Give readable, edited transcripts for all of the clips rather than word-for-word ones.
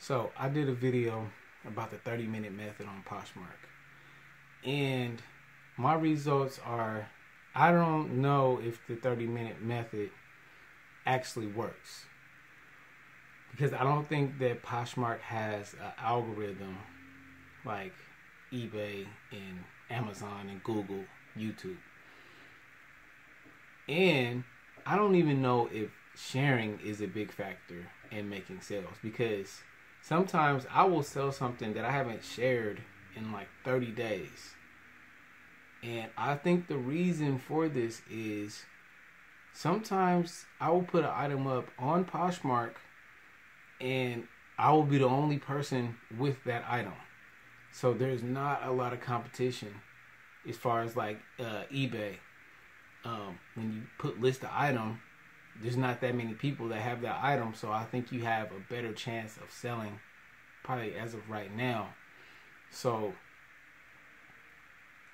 So I did a video about the 30-minute method on Poshmark, and my results are, I don't know if the 30-minute method actually works, because I don't think that Poshmark has an algorithm like eBay and Amazon and Google, YouTube. And I don't even know if sharing is a big factor in making sales, because sometimes I will sell something that I haven't shared in like 30 days. And I think the reason for this is sometimes I will put an item up on Poshmark and I will be the only person with that item. So there's not a lot of competition as far as like eBay. When you put list the item, there's not that many people that have that item, so I think you have a better chance of selling probably as of right now. So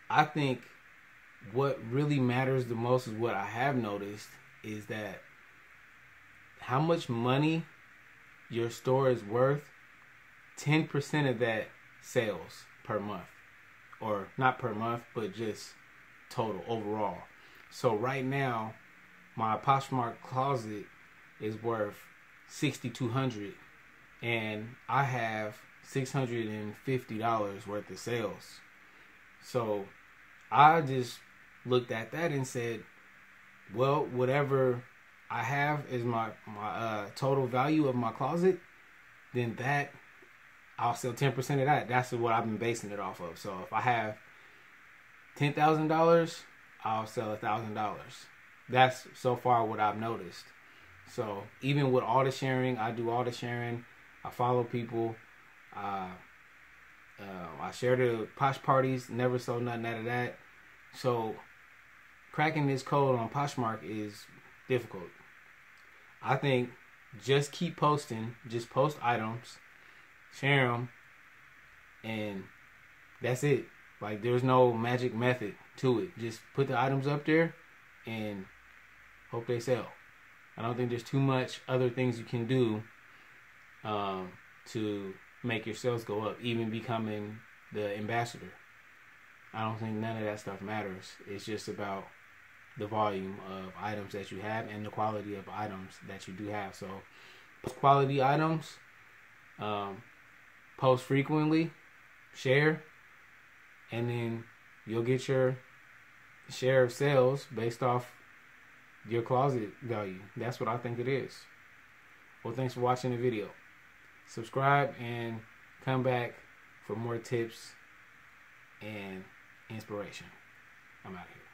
I think what really matters the most is what I have noticed is that how much money your store is worth, 10% of that sales per month. Or not per month, but just total overall. So right now, my Poshmark closet is worth $6,200, and I have $650 worth of sales. So I just looked at that and said, well, whatever I have is my total value of my closet, then that I'll sell 10% of that. That's what I've been basing it off of. So if I have $10,000, I'll sell $1,000. That's so far what I've noticed. So even with all the sharing, I do all the sharing. I follow people. I share the Posh parties. Never sold nothing out of that. So cracking this code on Poshmark is difficult. I think just keep posting. Just post items, share them, and that's it. Like, there's no magic method to it. Just put the items up there and hope they sell. I don't think there's too much other things you can do to make your sales go up, even becoming the ambassador. I don't think none of that stuff matters. It's just about the volume of items that you have and the quality of items that you do have. So post quality items, post frequently, share, and then you'll get your share of sales based off your closet value. That's what I think it is. Well, thanks for watching the video. Subscribe and come back for more tips and inspiration. I'm out of here.